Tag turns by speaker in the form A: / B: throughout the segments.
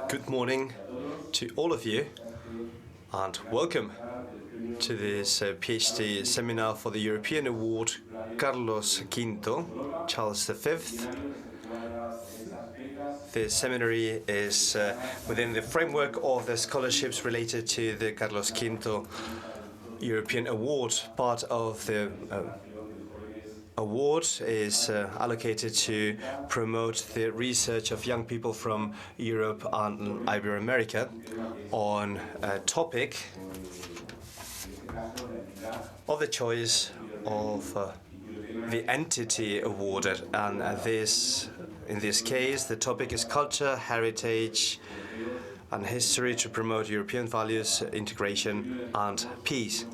A: Good morning to all of you, and welcome to this PhD seminar for the European Award Carlos V, Charles V. The seminary is within the framework of the scholarships related to the Carlos V European Award. Part of the award is allocated to promote the research of young people from Europe and Ibero-America on a topic of the choice of the entity awarded. And in this case, the topic is culture, heritage, and history to promote European values, integration, and peace.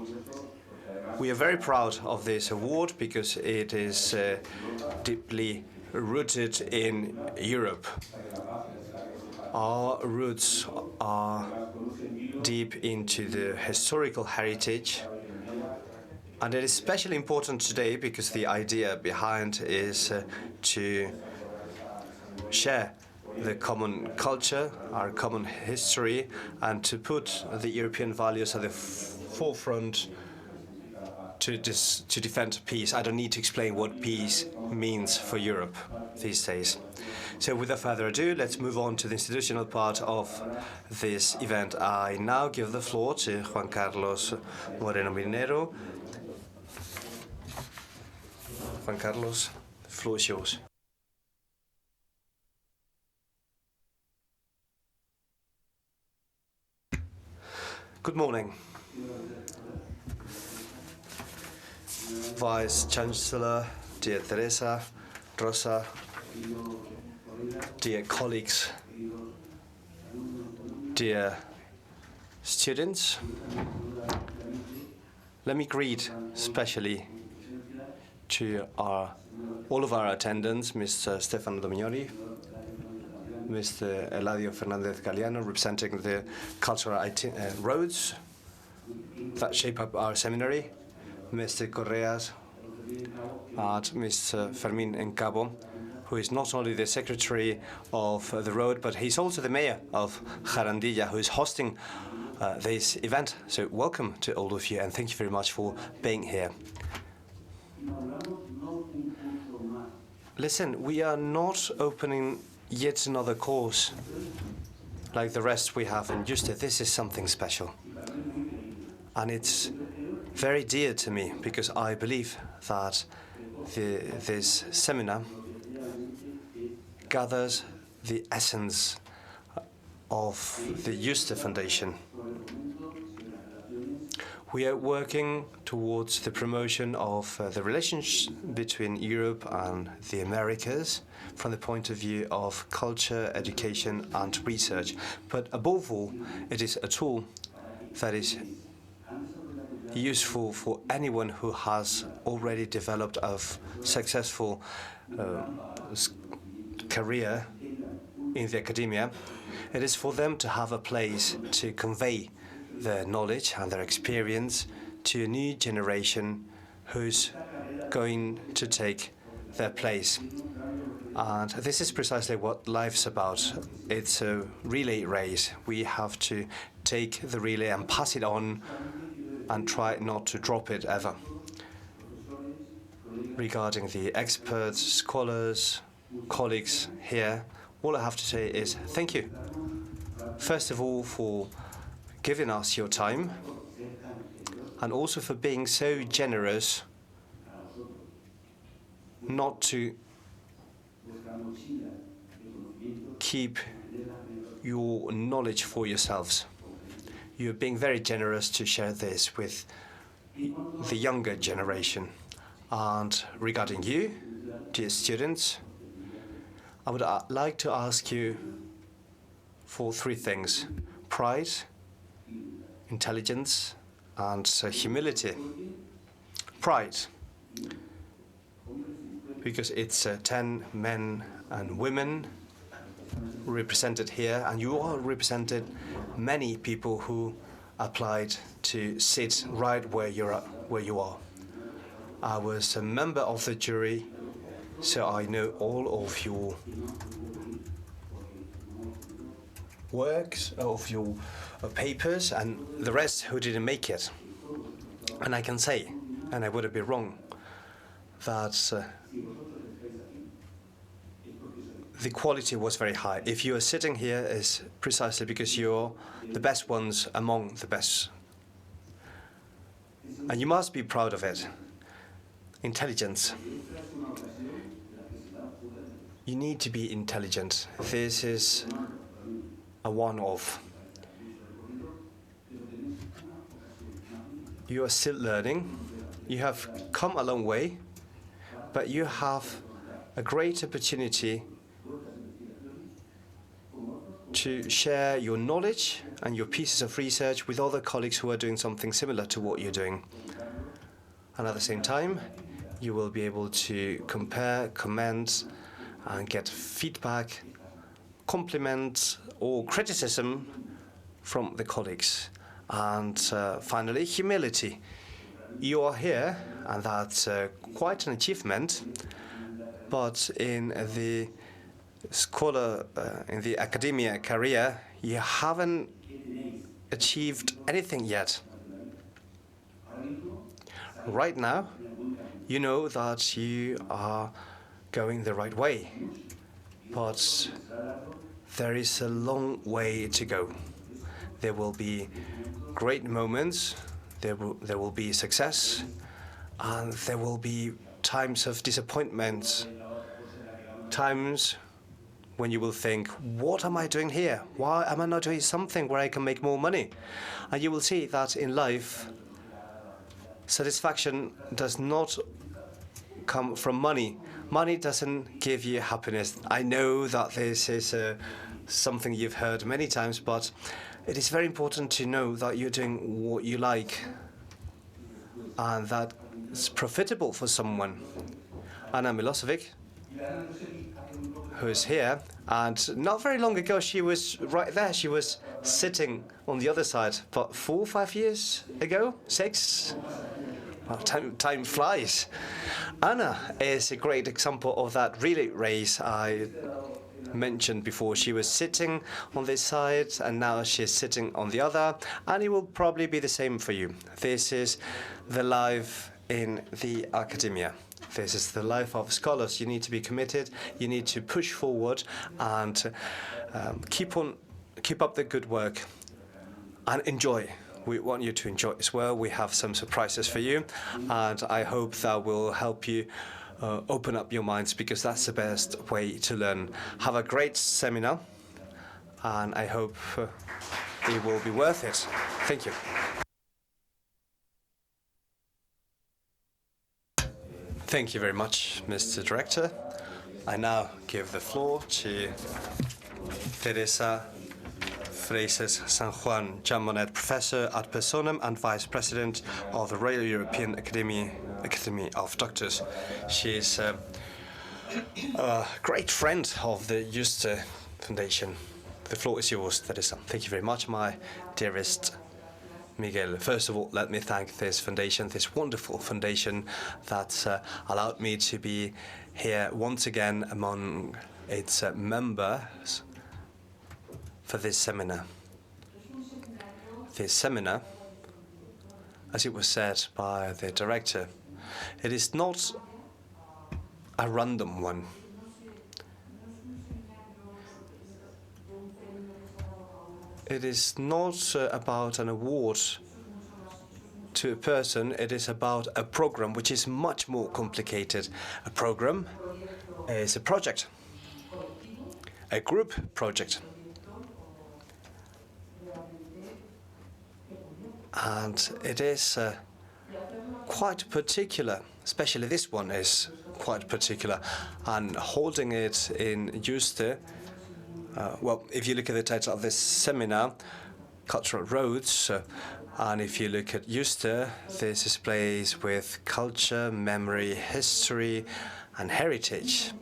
A: We are very proud of this award because it is deeply rooted in Europe. Our roots are deep into the historical heritage, and it is especially important today because the idea behind is to share the common culture, our common history, and to put the European values at the forefront to defend peace. I don't need to explain what peace means for Europe these days. So without further ado, let's move on to the institutional part of this event. I now give the floor to Juan Carlos Moreno. Juan Carlos, the floor is yours. Good morning. Vice-Chancellor, dear TERESA, ROSA, dear colleagues, dear students, let me greet especially to all of our attendants, Mr. Stefano Domignoli, Mr. Eladio Fernandez Galeano, representing the cultural roads that shape up our seminary, Mr. Correas, and Mr. Fermín Encabo, who is not only the secretary of the road, but he's also the mayor of Jarandilla, who is hosting this event. So welcome to all of you, and thank you very much for being here. Listen, we are not opening yet another course like the rest we have in Yuste. This is something special. And it's very dear to me because I believe that this seminar gathers the essence of the Yuste Foundation. We are working towards the promotion of the relations between Europe and the Americas from the point of view of culture, education, and research. But above all, it is a tool that is useful for anyone who has already developed a successful career in the academia. It is for them to have a place to convey their knowledge and their experience to a new generation who's going to take their place. And this is precisely what life's about. It's a relay race. We have to take the relay and pass it on and try not to drop it ever. Regarding the experts, scholars, colleagues here, all I have to say is thank you. First of all, for giving us your time, and also for being so generous not to keep your knowledge for yourselves. You're being very generous to share this with the younger generation. And regarding you, dear students, I would like to ask you for three things: pride, intelligence, and humility. Pride, because it's 10 men and women represented here, and you all represented many people who applied to sit right where you are. I was a member of the jury, so I know all of your works, of your papers, and the rest who didn't make it. And I can say, and I wouldn't be wrong, that the quality was very high. If you are sitting here, it's precisely because you're the best ones among the best. And you must be proud of it. Intelligence. You need to be intelligent. This is a one-off. You are still learning. You have come a long way, but you have a great opportunity to share your knowledge and your pieces of research with other colleagues who are doing something similar to what you're doing. And at the same time, you will be able to compare, comment, and get feedback, compliments, or criticism from the colleagues. And finally, humility. You are here, and that's quite an achievement, but in the in the academia career, you haven't achieved anything yet. Right now, you know that you are going the right way, but there is a long way to go. There will be great moments, there will be success, and there will be times of disappointment, times when you will think, what am I doing here? Why am I not doing something where I can make more money? And you will see that in life, satisfaction does not come from money. Money doesn't give you happiness. I know that this is something you've heard many times, but it is very important to know that you're doing what you like and that it's profitable for someone. Anna Milosevic, who is here, and not very long ago she was right there. She was sitting on the other side, but 4 or 5 years ago, 6. Well, time flies. Anna is a great example of that relay race I mentioned before. She was sitting on this side, and now she's sitting on the other, and it will probably be the same for you. This is the life in the academia. This is the life of scholars. You need to be committed. You need to push forward and keep up the good work and enjoy. We want you to enjoy as well. We have some surprises for you, and I hope that will help you open up your minds, because that's the best way to learn. Have a great seminar, and I hope it will be worth it. Thank you. Thank you very much, Mr. Director. I now give the floor to TERESA, FREIXES SANJUÁN, Monnet Professor at Personam and Vice President of the Royal European Academy of Doctors. She is a great friend of the Yuste Foundation. The floor is yours, Teresa. Thank you very much, my dearest Miguel. First of all, let me thank this foundation, this wonderful foundation that allowed me to be here once again among its members for this seminar. This seminar, as it was said by the director, it is not a random one. It is not about an award to a person. It is about a program which is much more complicated. A program is a project, a group project. And it is quite particular, especially this one is quite particular. And holding it in Yuste, well, if you look at the title of this seminar, Cultural Roads, and if you look at Yuste, this is plays with culture, memory, history, and heritage.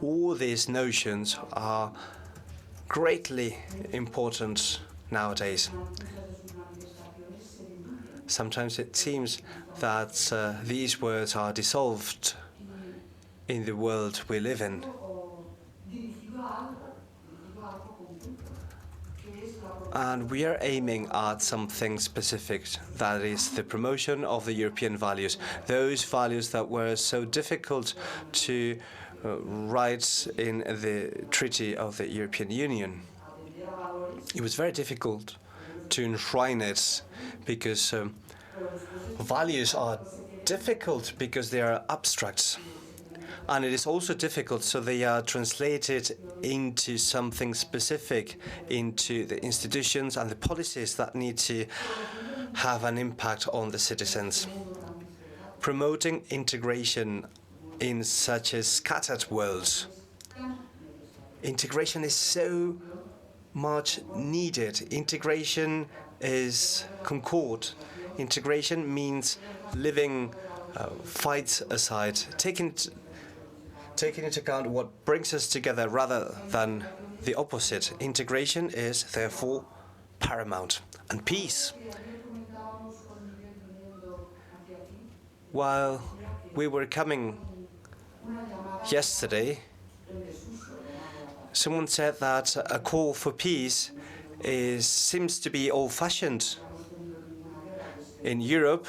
A: All these notions are greatly important nowadays. Sometimes it seems that these words are dissolved in the world we live in. And we are aiming at something specific, that is the promotion of the European values, those values that were so difficult to write in the Treaty of the European Union. It was very difficult to enshrine it because values are difficult because they are abstract. And it is also difficult, so they are translated into something specific, into the institutions and the policies that need to have an impact on the citizens. Promoting integration in such a scattered world. Integration is so much needed. Integration is concord. Integration means living fights aside, taking into account what brings us together rather than the opposite. Integration is therefore paramount. And peace. While we were coming yesterday, someone said that a call for peace seems to be old-fashioned. In Europe,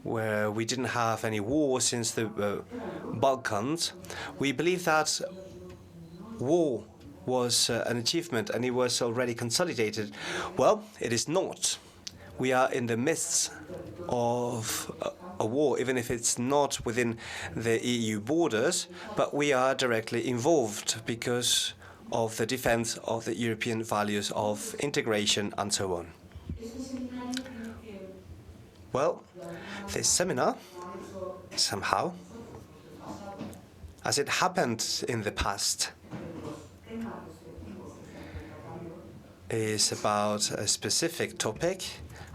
A: where we didn't have any war since the Balkans, we believe that war was an achievement and it was already consolidated. Well, it is not. We are in the midst of a war, even if it's not within the EU borders, but we are directly involved because of the defense of the European values of integration and so on. Well, this seminar, somehow, as it happened in the past, is about a specific topic,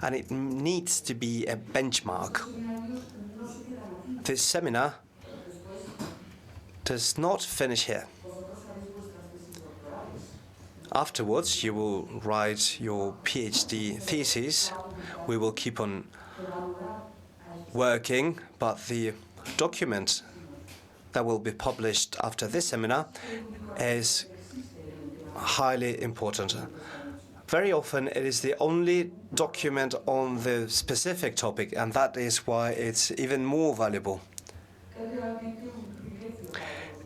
A: and it needs to be a benchmark. This seminar does not finish here. Afterwards, you will write your PhD thesis. We will keep on working, but the document that will be published after this seminar is highly important. Very often it is the only document on the specific topic, and that is why it's even more valuable.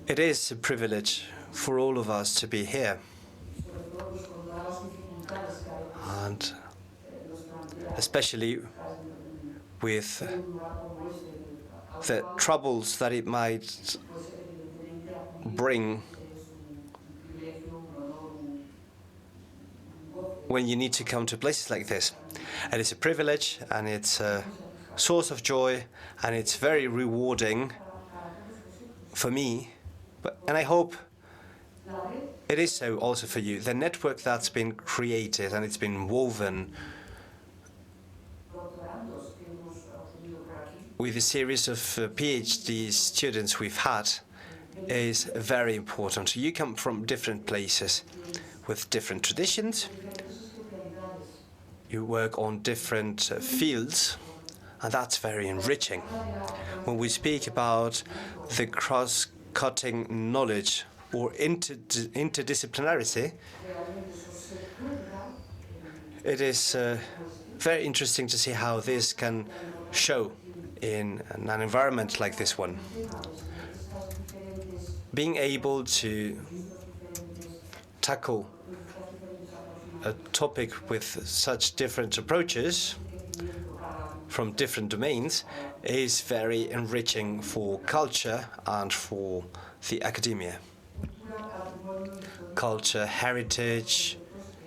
A: It is a privilege for all of us to be here. And especially with the troubles that it might bring when you need to come to places like this. And it's a privilege, and it's a source of joy, and it's very rewarding for me, and I hope it is so also for you. The network that's been created and it's been woven with a series of PhD students we've had is very important. You come from different places with different traditions. You work on different fields, and that's very enriching. When we speak about the cross-cutting knowledge or interdisciplinarity, it is very interesting to see how this can show in an environment like this one. Being able to tackle a topic with such different approaches from different domains is very enriching for culture and for the academia. Culture, heritage,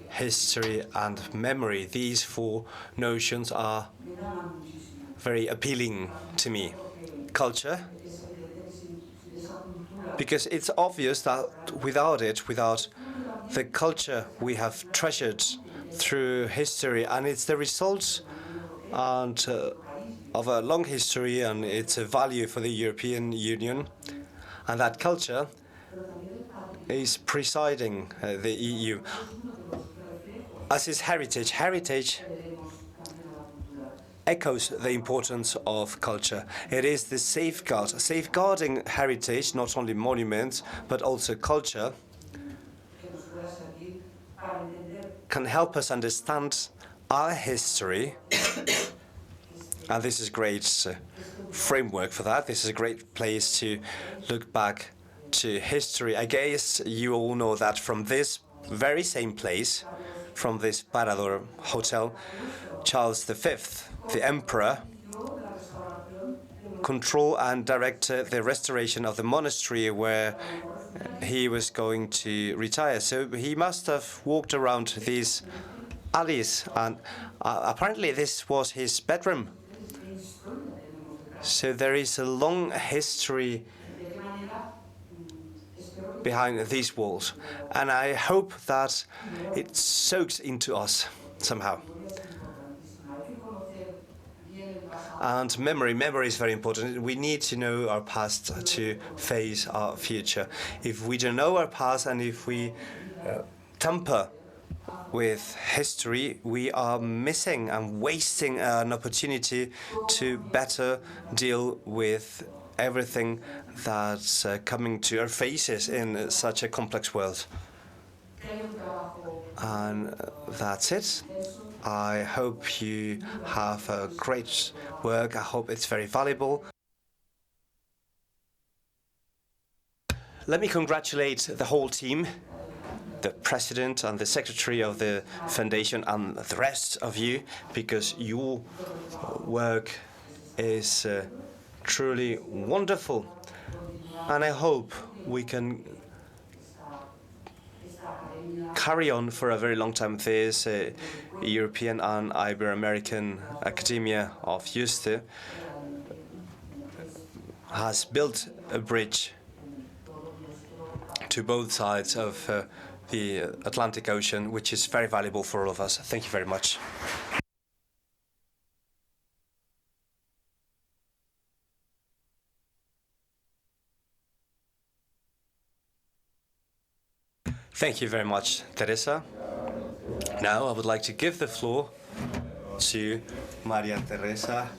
A: history, and memory, these four notions are very appealing to me. Culture, because it's obvious that without the culture we have treasured through history, and it's the result of a long history, and it's a value for the European Union, and that culture is presiding the EU. As is heritage. Heritage echoes the importance of culture. It is the safeguarding heritage, not only monuments, but also culture, can help us understand our history. And this is a great framework for that. This is a great place to look back to history. I guess you all know that from this very same place, from this Parador Hotel, Charles V, the Emperor, control and direct the restoration of the monastery where he was going to retire. So he must have walked around these alleys, and apparently this was his bedroom. So there is a long history behind these walls, and I hope that it soaks into us somehow. And memory is very important. We need to know our past to face our future. If we don't know our past and if we tamper with history, we are missing and wasting an opportunity to better deal with everything that's coming to our faces in such a complex world. And that's it. I hope you have a great work. I hope it's very valuable. Let me congratulate the whole team, the president and the secretary of the foundation and the rest of you, because your work is truly wonderful. And I hope we can carry on for a very long time. This European and Ibero-American Academia of Yuste has built a bridge to both sides of the Atlantic Ocean, which is very valuable for all of us. Thank you very much. Thank you very much, Teresa. Now I would like to give the floor to Maria Teresa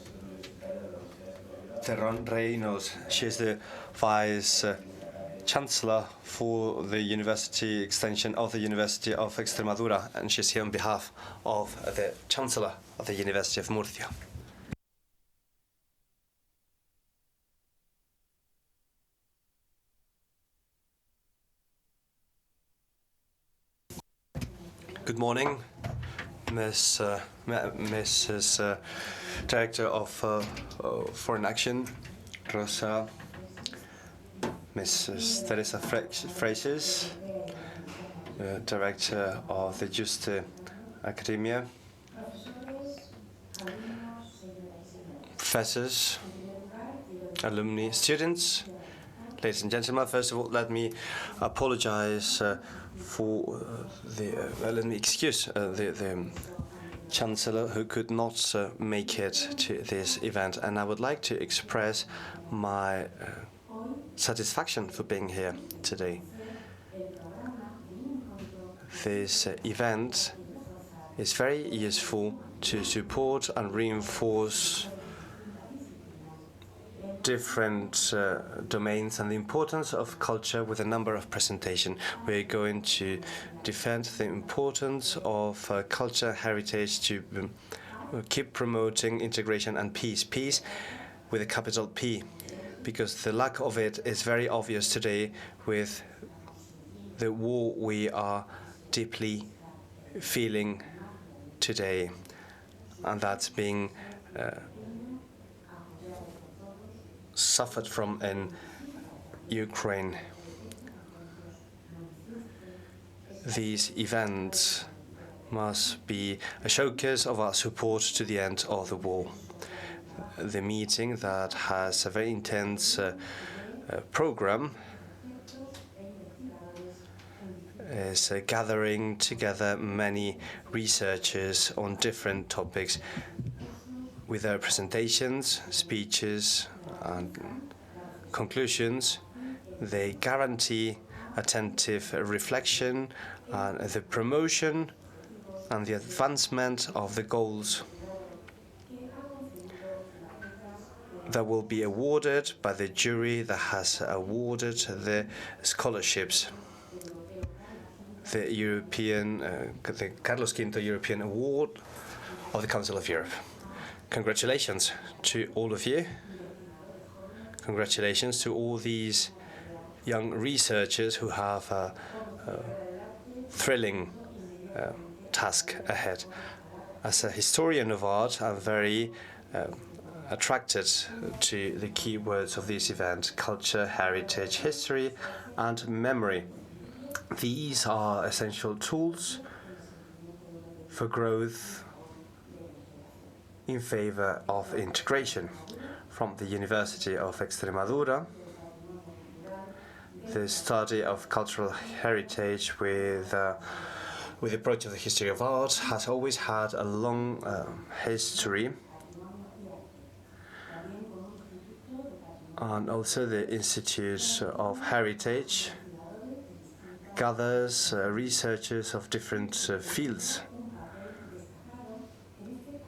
A: TERRÓN Reynolds. She is the Vice-Chancellor for the University Extension of the University of Extremadura, and she's here on behalf of the Chancellor of the University of Murcia. Good morning, Mrs. Director of Foreign Action, ROSA, Mrs. TERESA FREIXES, Director of the Yuste Academia, professors, alumni, students, ladies and gentlemen. First of all, let me apologize let me excuse the Chancellor who could not make it to this event, and I would like to express my satisfaction for being here today. This event is very useful to support and reinforce different domains and the importance of culture with a number of presentations. We're going to defend the importance of culture heritage to keep promoting integration and peace. Peace with a capital P, because the lack of it is very obvious today with the war we are deeply feeling today, and that's being suffered from in Ukraine. These events must be a showcase of our support to the end of the war. The meeting that has a very intense program is gathering together many researchers on different topics with their presentations, speeches, and conclusions. They guarantee attentive reflection and the promotion and the advancement of the goals that will be awarded by the jury that has awarded the scholarships. the Carlos V European Award of the Council of Europe. Congratulations to all of you. Congratulations to all these young researchers who have a thrilling task ahead. As a historian of art, I'm very attracted to the key words of this event: culture, heritage, history, and memory. These are essential tools for growth in favor of integration. From the University of Extremadura, the study of cultural heritage with the approach of the history of art has always had a long history. And also the Institute of Heritage gathers researchers of different fields.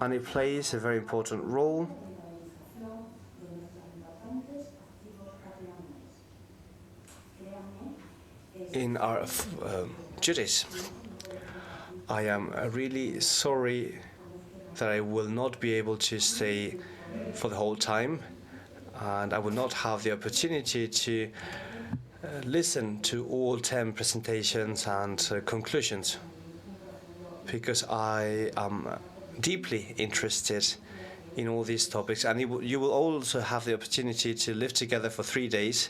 A: And it plays a very important role in our duties. I am really sorry that I will not be able to stay for the whole time, and I will not have the opportunity to listen to all 10 presentations and conclusions, because I am deeply interested in all these topics, and you will also have the opportunity to live together for 3 days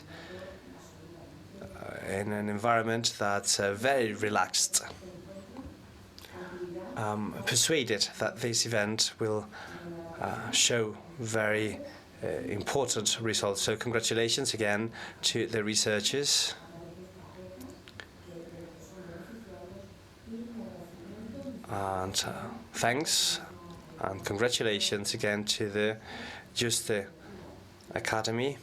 A: in an environment that's very relaxed. I'm persuaded that this event will show very important results. So congratulations again to the researchers. And thanks and congratulations again to the Yuste Academy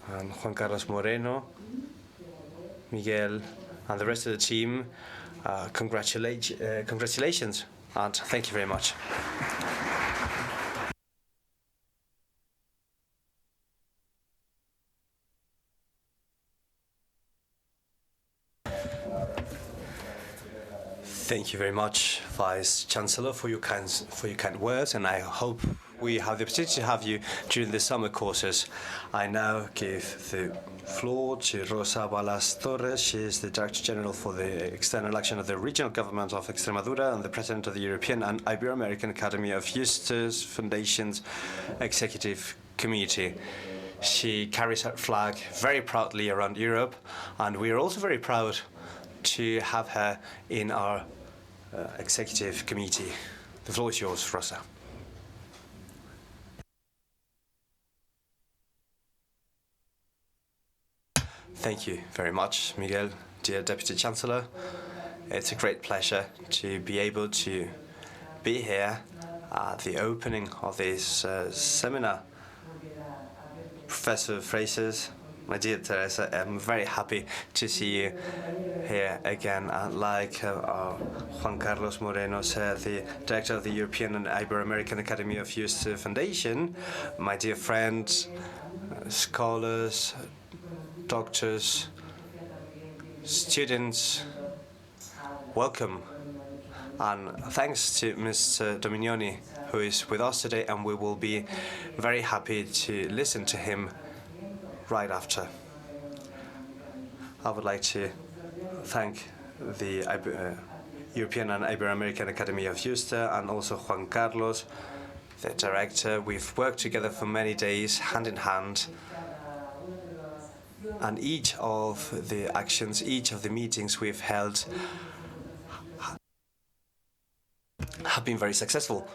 A: and Juan Carlos Moreno, Miguel, and the rest of the team. Congratulations and thank you very much. Thank you very much, Vice Chancellor, for your kind words, and I hope we have the opportunity to have you during the summer courses. I now give the floor to ROSA BALAS TORRES. She is the Director General for the External Action of the Regional Government of Extremadura and the President of the European and Ibero-American Academy of Yuste's Foundation's Executive Committee. She carries her flag very proudly around Europe, and we are also very proud to have her in our Executive Committee. The floor is yours, Rosa. Thank you very much, Miguel. Dear Deputy Chancellor, it's a great pleasure to be able to be here at the opening of this seminar. Professor FREIXES, my dear Teresa, I'm very happy to see you here again. Like Juan Carlos Moreno said, the Director of the European and Ibero-American Academy of Yuste Foundation, my dear friends, scholars, doctors, students, welcome. And thanks to Mr. Dominioni, who is with us today, and we will be very happy to listen to him right after. I would like to thank the European and Ibero-American Academy of Yuste and also Juan Carlos, the director. We've worked together for many days, hand in hand, and each of the actions, each of the meetings we've held have been very successful.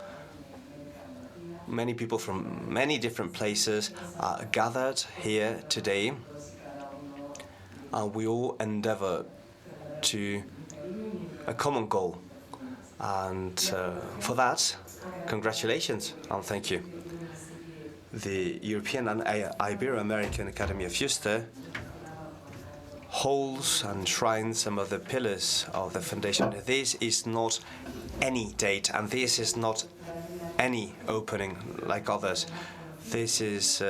A: Many people from many different places are gathered here today, and we all endeavor to a common goal. And for that, congratulations and thank you. The European and Ibero-American Academy of Yuste holds and enshrines some of the pillars of the foundation. This is not any date, and this is not any opening like others. This is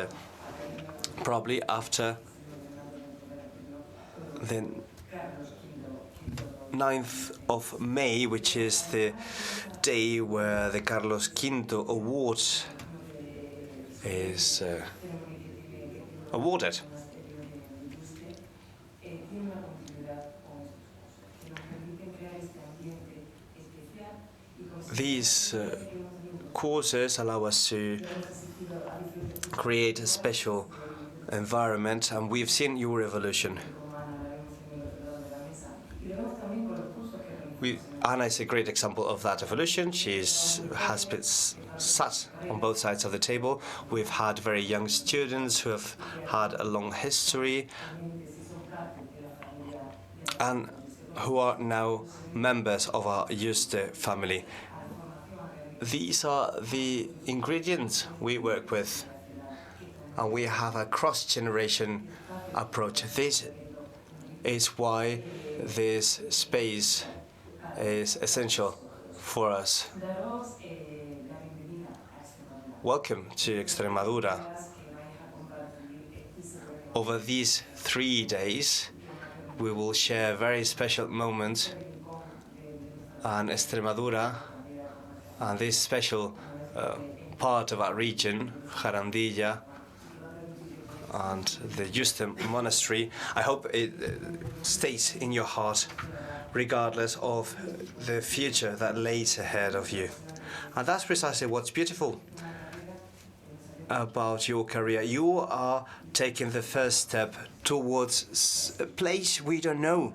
A: probably after the 9th of May, which is the day where the Carlos V Award is awarded. These courses allow us to create a special environment, and we've seen your evolution. Anna is a great example of that evolution. She has been sat on both sides of the table. We've had very young students who have had a long history and who are now members of our Yuste family. These are the ingredients we work with, and we have a cross-generation approach. This is why this space is essential for us. Welcome to Extremadura. Over these 3 days, we will share very special moments, and Extremadura and this special part of our region, Jarandilla, and the Yuste monastery, I hope it stays in your heart, regardless of the future that lays ahead of you. And that's precisely what's beautiful about your career. You are taking the first step towards a place we don't know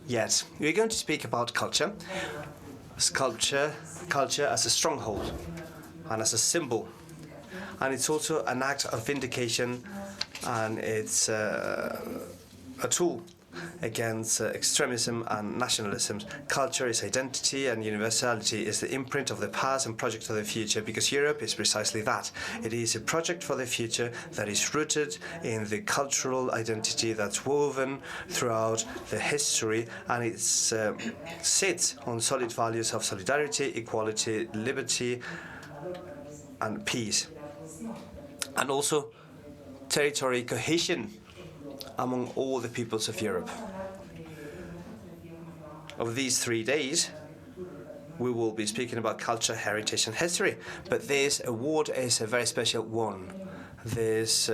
A: yet. We're going to speak about culture. Culture as a stronghold and as a symbol. And it's also an act of vindication, and it's a tool against extremism and nationalism. Culture is identity, and universality is the imprint of the past and project of the future, because Europe is precisely that. It is a project for the future that is rooted in the cultural identity that's woven throughout the history, and it sits on solid values of solidarity, equality, liberty, and peace, and also territory cohesion among all the peoples of Europe. Over these 3 days, we will be speaking about culture, heritage, and history. But this award is a very special one. This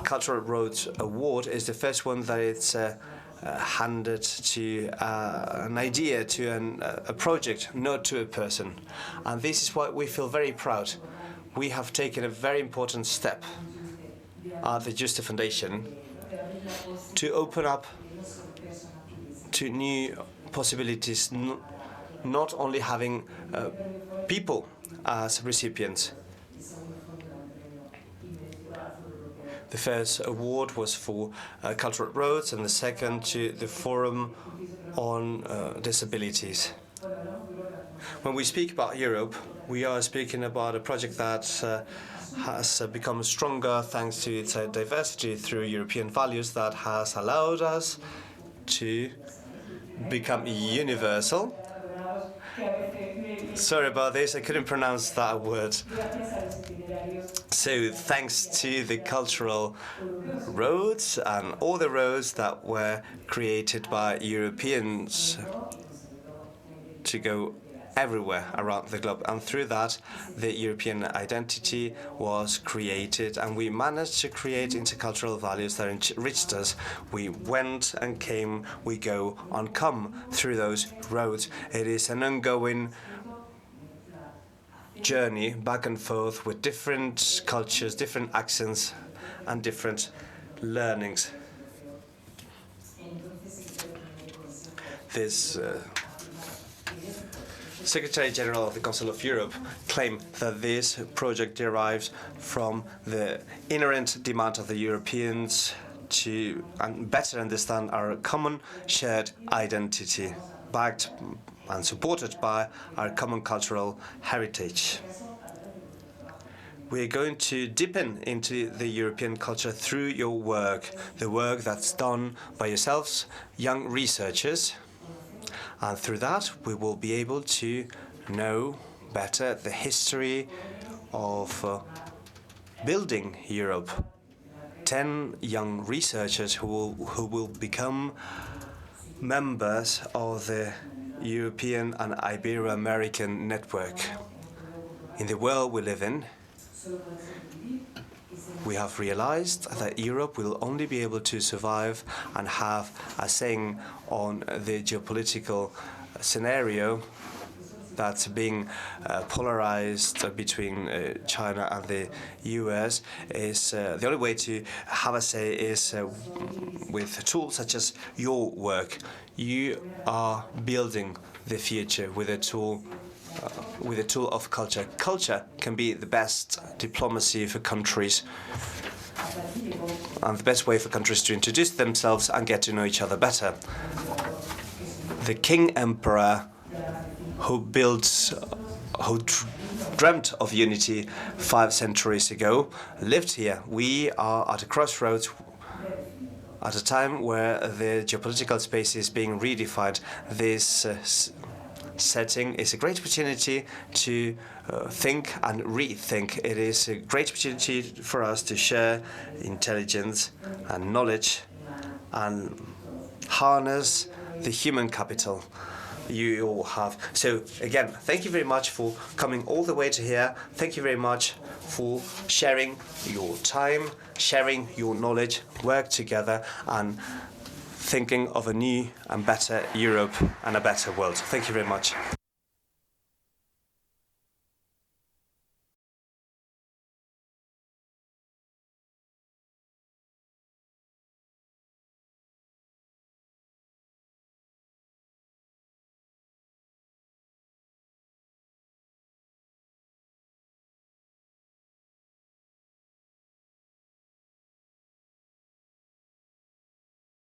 A: Cultural Roads Award is the first one that it's handed to an idea, to a project, not to a person. And this is why we feel very proud. We have taken a very important step at the Yuste Foundation to open up to new possibilities, not only having people as recipients. The first award was for Cultural Roads, and the second to the Forum on Disabilities. When we speak about Europe, we are speaking about a project that has become stronger thanks to its diversity through European values, that has allowed us to become universal. Sorry about this, I couldn't pronounce that word. So thanks to the cultural roads and all the roads that were created by Europeans to go everywhere around the globe, and through that the European identity was created, and we managed to create intercultural values that enriched us. We went and came, we go and come through those roads. It is an ongoing journey back and forth with different cultures, different accents, and different learnings. This Secretary General of the Council of Europe claimed that this project derives from the inherent demand of the Europeans to better understand our common shared identity, backed and supported by our common cultural heritage. We're going to deepen into the European culture through your work, the work that's done by yourselves, young researchers. And through that, we will be able to know better the history of building Europe. 10 young researchers who will become members of the European and Ibero-American network. In the world we live in, we have realized that Europe will only be able to survive and have a saying on the geopolitical scenario that's being polarized between China and the US. Is the only way to have a say is with tools such as your work. You are building the future with a tool of culture. Culture can be the best diplomacy for countries and the best way for countries to introduce themselves and get to know each other better. The King Emperor who dreamt of unity 5 centuries ago lived here. We are at a crossroads at a time where the geopolitical space is being redefined. This setting is a great opportunity to think and rethink. It is a great opportunity for us to share intelligence and knowledge and harness the human capital you all have. So again, thank you very much for coming all the way to here. Thank you very much for sharing your time, sharing your knowledge, work together and thinking of a new and better Europe and a better world. Thank you very much.